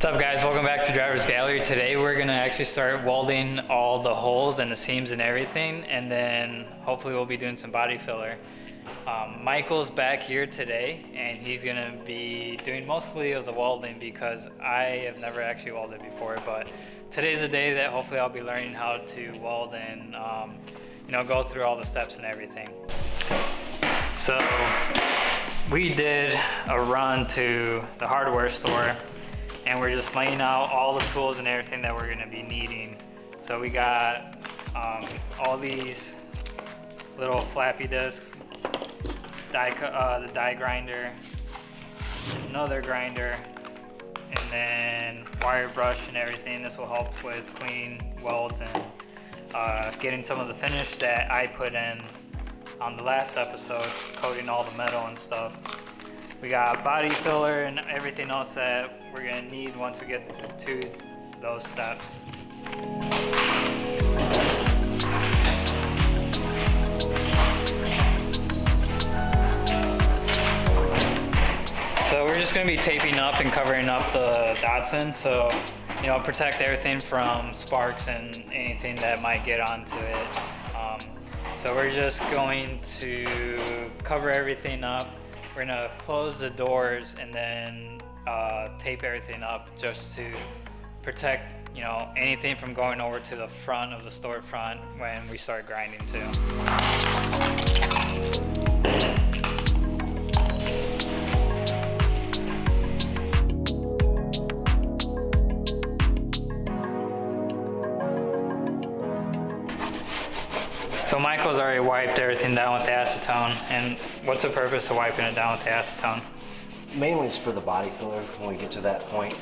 What's up guys, welcome back to Driver's Gallery. Today we're going to actually start welding all the holes and the seams and everything, and then hopefully we'll be doing some body filler. Michael's back here today and he's going to be doing mostly of the welding because I have never actually welded before, but today's the day that hopefully I'll be learning how to weld and go through all the steps and everything. So we did a run to the hardware store and we're just laying out all the tools and everything that we're going to be needing. So we got all these little flappy discs, the die grinder, another grinder, and then wire brush and everything. This will help with clean welds and getting some of the finish that I put in on the last episode, coating all the metal and stuff. We got body filler and everything else that we're gonna need once we get to those steps. So we're just gonna be taping up and covering up the Datsun, so protect everything from sparks and anything that might get onto it. So we're just going to cover everything up. We're gonna close the doors and then tape everything up just to protect, anything from going over to the front of the storefront when we start grinding too. So Michael's already wiped everything down with the acetone, and what's the purpose of wiping it down with the acetone? Mainly it's for the body filler. When we get to that point,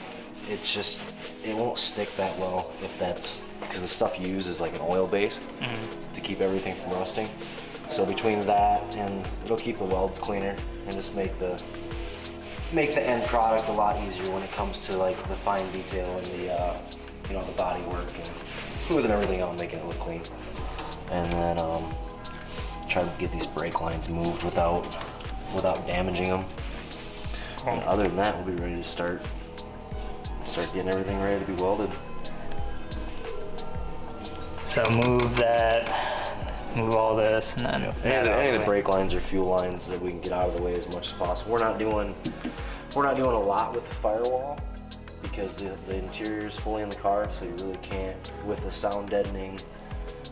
it won't stick that well because the stuff you use is like an oil based to keep everything from rusting. So between that and it'll keep the welds cleaner and just make the end product a lot easier when it comes to like the fine detail and the body work and smoothing everything out and making it look clean. And then try to get these brake lines moved without damaging them. Cool. And other than that, we'll be ready to start getting everything ready to be welded. So move all this, and then any of the brake lines or fuel lines that we can get out of the way as much as possible. We're not doing a lot with the firewall because the interior is fully in the car, so you really can't, with the sound deadening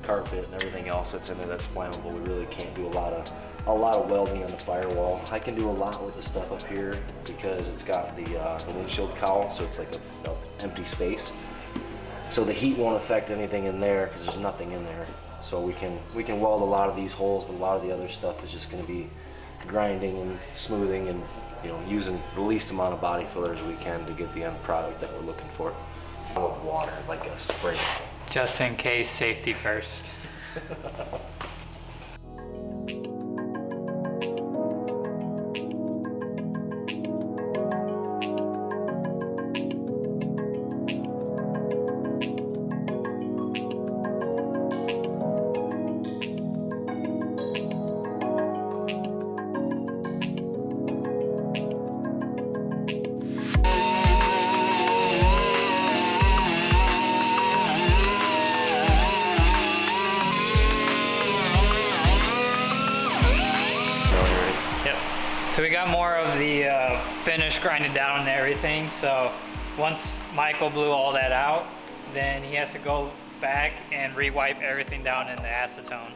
carpet and everything else that's in there that's flammable, we really can't do a lot of welding on the firewall. I can do a lot with the stuff up here because it's got the windshield cowl, so it's like a empty space. So the heat won't affect anything in there because there's nothing in there. So we can weld a lot of these holes, but a lot of the other stuff is just going to be grinding and smoothing and using the least amount of body filler as we can to get the end product that we're looking for. With water, like a spray. Just in case, safety first. So we got more of the finish grinded down and everything. So once Michael blew all that out, then he has to go back and re-wipe everything down in the acetone.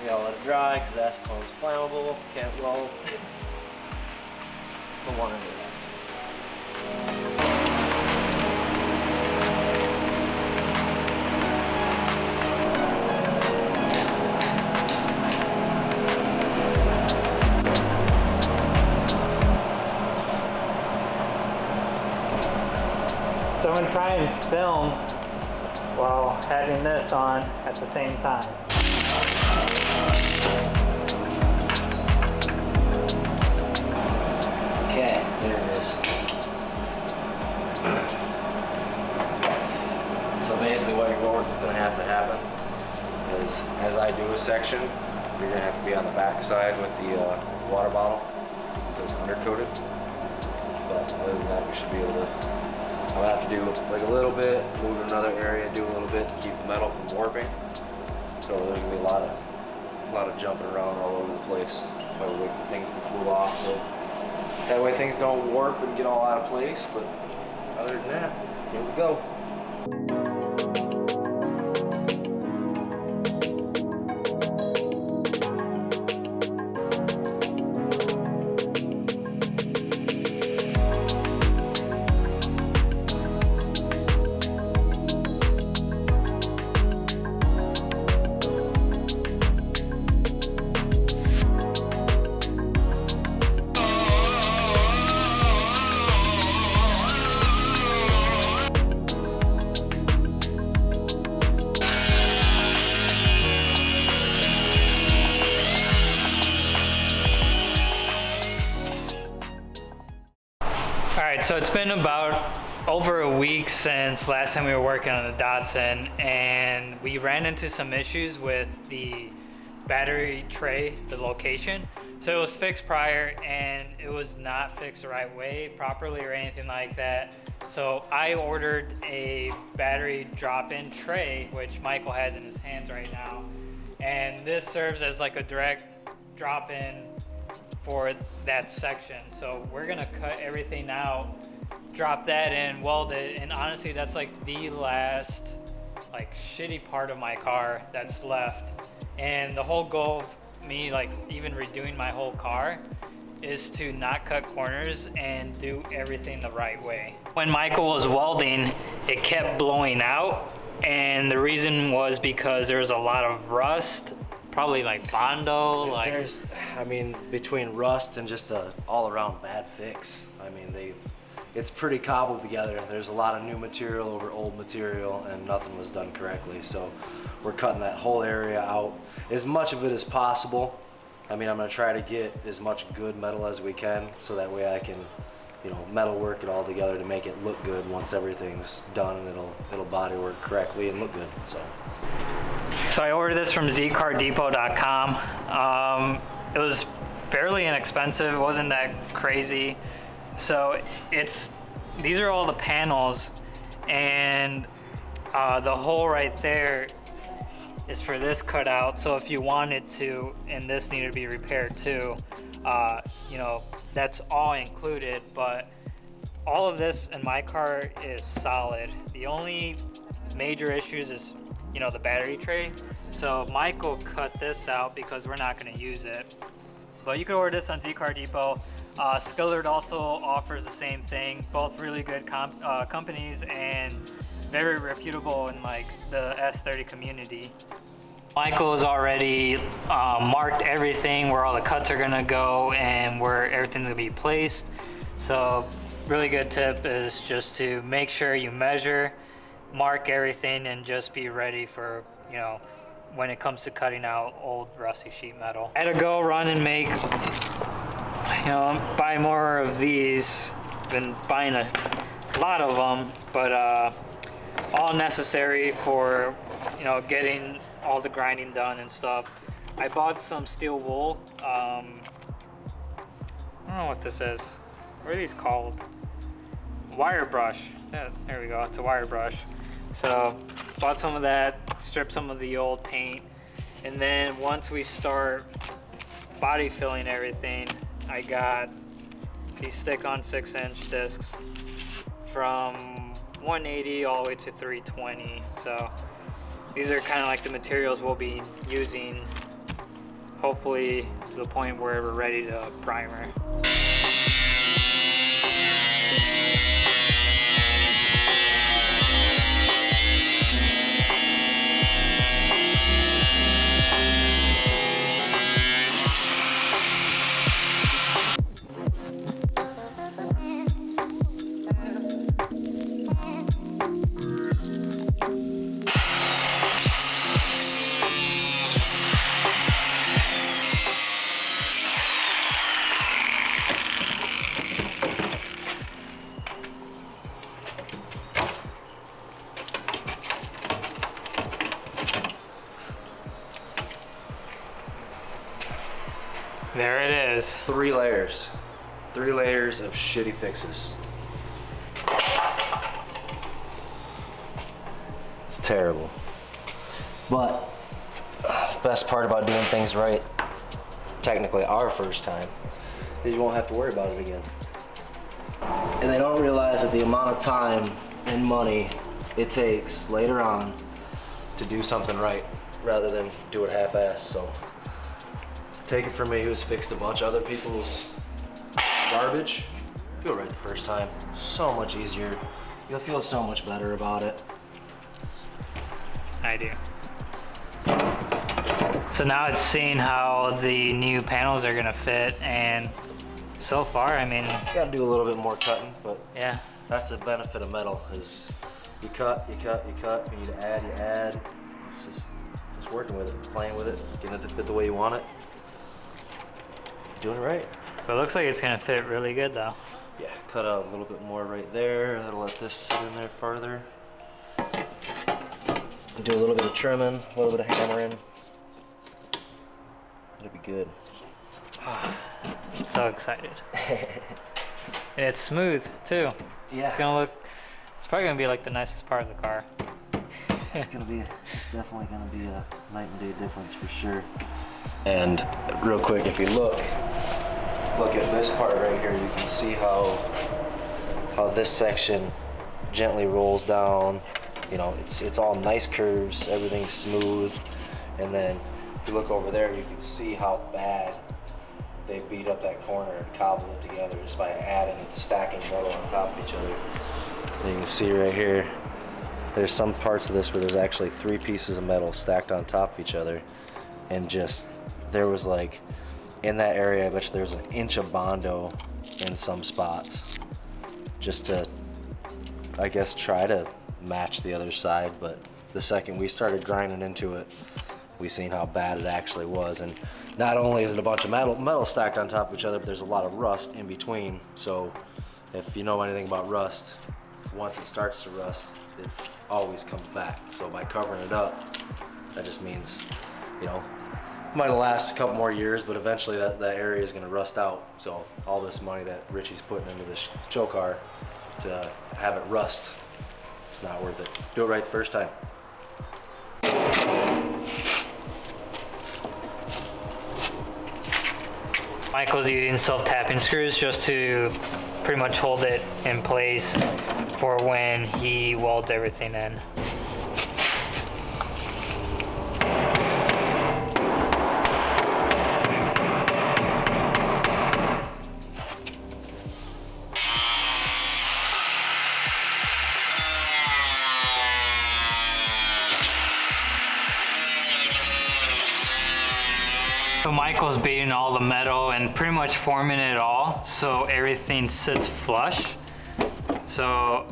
We gotta let it dry because acetone is flammable, can't weld. Don't want to do that. So I'm gonna try and film while having this on at the same time. Okay, there it is. So basically what's going to have to happen is as I do a section, you're going to have to be on the back side with the water bottle because it's undercoated. But other than that, we should be able to. I'm gonna have to do like a little bit, move to another area, do a little bit to keep the metal from warping. So there's gonna be a lot of jumping around all over the place while we wait for things to cool off. So that way things don't warp and get all out of place. But other than that, here we go. Alright, so it's been about over a week since last time we were working on the Datsun, and we ran into some issues with the battery tray, the location. So it was fixed prior and it was not fixed the right way properly or anything like that. So I ordered a battery drop-in tray, which Michael has in his hands right now. And this serves as like a direct drop-in for that section. So we're gonna cut everything out, drop that in, weld it, and honestly that's like the last like shitty part of my car that's left. And the whole goal of me like even redoing my whole car is to not cut corners and do everything the right way. When Michael was welding, it kept blowing out, and the reason was because there was a lot of rust, probably like Bondo, like there's, I mean, between rust and just a all-around bad fix. I mean, it's pretty cobbled together. There's a lot of new material over old material, and nothing was done correctly. So we're cutting that whole area out, as much of it as possible. I mean, I'm gonna try to get as much good metal as we can, so that way I can, you know, metal work it all together to make it look good once everything's done, and it'll body work correctly and look good. So I ordered this from zcardepot.com. It was fairly inexpensive. It wasn't that crazy. So these are all the panels, and the hole right there is for this cutout. So if you wanted to, and this needed to be repaired too, you know, that's all included. But all of this in my car is solid. The only major issues is, you know, the battery tray. So Michael cut this out because we're not going to use it. But you can order this on Z-Car Depot. Skillard also offers the same thing. Both really good companies and very reputable in like the S30 community. Michael has already marked everything, where all the cuts are going to go and where everything's going to be placed. So really good tip is just to make sure you measure, mark everything, and just be ready for, you know, when it comes to cutting out old rusty sheet metal. I had to go run and make, you know, buy more of these. Been buying a lot of them, but all necessary for, you know, getting all the grinding done and stuff. I bought some steel wool. I don't know what this is. What are these called? Wire brush. Yeah, there we go. It's a wire brush. So bought some of that, stripped some of the old paint, and then once we start body filling everything, I got these stick-on 6-inch discs from 180 all the way to 320. So these are kind of like the materials we'll be using, hopefully to the point where we're ready to primer. There it is. 3 layers. 3 layers of shitty fixes. It's terrible. But best part about doing things right, technically our first time, is you won't have to worry about it again. And they don't realize that the amount of time and money it takes later on to do something right rather than do it half-assed. So take it from me, who's fixed a bunch of other people's garbage. Do it right the first time. So much easier. You'll feel so much better about it. I do. So now it's seeing how the new panels are gonna fit, and so far, I mean, You gotta do a little bit more cutting, but yeah. that's the benefit of metal, is you cut, you cut, you cut, you need to add, you add. It's just working with it, playing with it, getting it to fit the way you want it. Doing it right. But it looks like it's gonna fit really good though. Yeah, cut out a little bit more right there. That'll let this sit in there further. Do a little bit of trimming, a little bit of hammering. It'll be good. So excited. And it's smooth too. Yeah. It's probably gonna be like the nicest part of the car. It's definitely gonna be a night and day difference for sure. And real quick, if you look at this part right here, you can see how this section gently rolls down. You know, it's all nice curves, everything's smooth. And then if you look over there, you can see how bad they beat up that corner and cobbled it together just by adding and stacking metal on top of each other. And you can see right here, there's some parts of this where there's actually 3 pieces of metal stacked on top of each other. And just, there was like, in that area, I bet you there's an inch of Bondo in some spots. Just to, I guess, try to match the other side. But the second we started grinding into it, we seen how bad it actually was. And not only is it a bunch of metal stacked on top of each other, but there's a lot of rust in between. So if you know anything about rust, once it starts to rust, it always comes back. So by covering it up, that just means, you know, it might last a couple more years, but eventually that area is going to rust out. So all this money that Richie's putting into this show car to have it rust, it's not worth it. Do it right the first time. Michael's using self-tapping screws just to pretty much hold it in place for when he welds everything in. So Michael's beating all the metal and pretty much forming it all so everything sits flush. So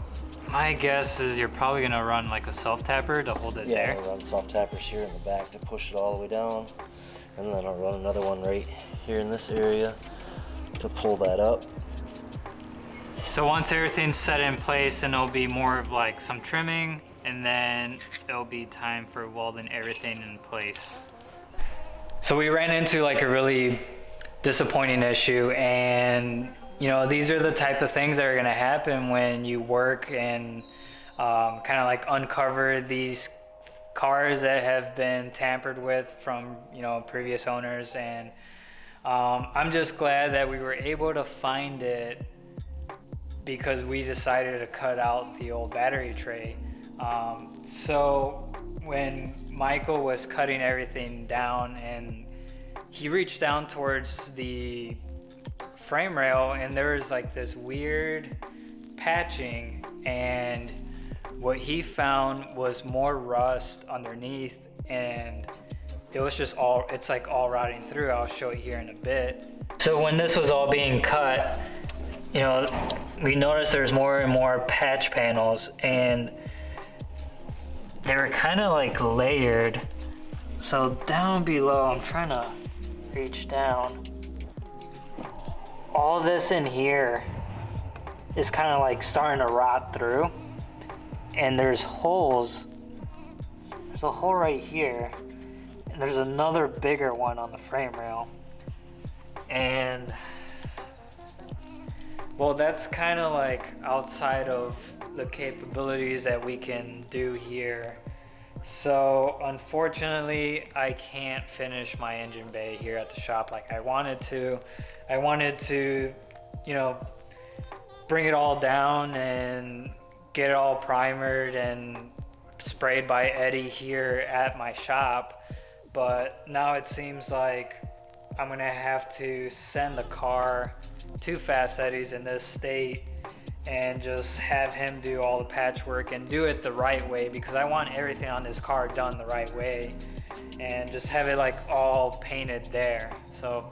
my guess is you're probably gonna run like a self-tapper to hold it there. Yeah, I'll run self-tappers here in the back to push it all the way down. And then I'll run another one right here in this area to pull that up. So once everything's set in place, then it'll be more of like some trimming, and then it'll be time for welding everything in place. So we ran into like a really disappointing issue, and you know, these are the type of things that are gonna happen when you work and kind of like uncover these cars that have been tampered with from, you know, previous owners. And I'm just glad that we were able to find it because we decided to cut out the old battery tray. So when Michael was cutting everything down, and he reached down towards the frame rail, and there was like this weird patching, and what he found was more rust underneath, and it was just it's like all rotting through. I'll show you here in a bit. So when this was all being cut, you know, we noticed there's more and more patch panels, and they were kind of like layered. So down below, I'm trying to reach down. All this in here is kind of like starting to rot through. And there's holes. There's a hole right here. And there's another bigger one on the frame rail. And Well, that's kind of like outside of the capabilities that we can do here. So unfortunately, I can't finish my engine bay here at the shop like I wanted to. I wanted to, you know, bring it all down and get it all primered and sprayed by Eddie here at my shop. But now it seems like I'm gonna have to send the car to Fast Eddie's in this state and just have him do all the patchwork and do it the right way, because I want everything on this car done the right way, and just have it like all painted there. So,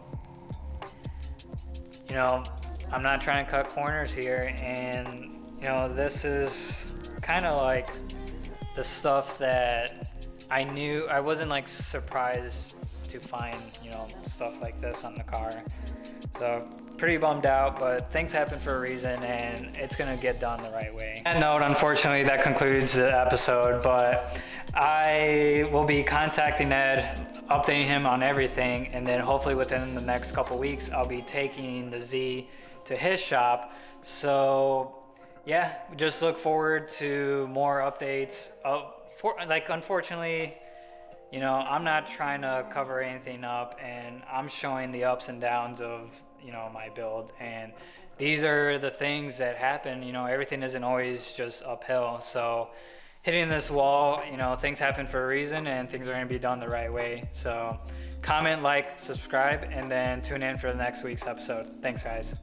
you know, I'm not trying to cut corners here, and you know, this is kind of like the stuff that I knew. I wasn't like surprised to find, you know, stuff like this on the car. So pretty bummed out, but things happen for a reason, and it's gonna get done the right way. On that note, unfortunately, that concludes the episode, but I will be contacting Ed, updating him on everything, and then hopefully within the next couple weeks, I'll be taking the Z to his shop. So yeah, just look forward to more updates. Unfortunately, you know, I'm not trying to cover anything up, and I'm showing the ups and downs of, you know, my build, and these are the things that happen. You know, everything isn't always just uphill. So hitting this wall, you know, things happen for a reason, and things are going to be done the right way. So comment, like, subscribe, and then tune in for the next week's episode. Thanks, guys.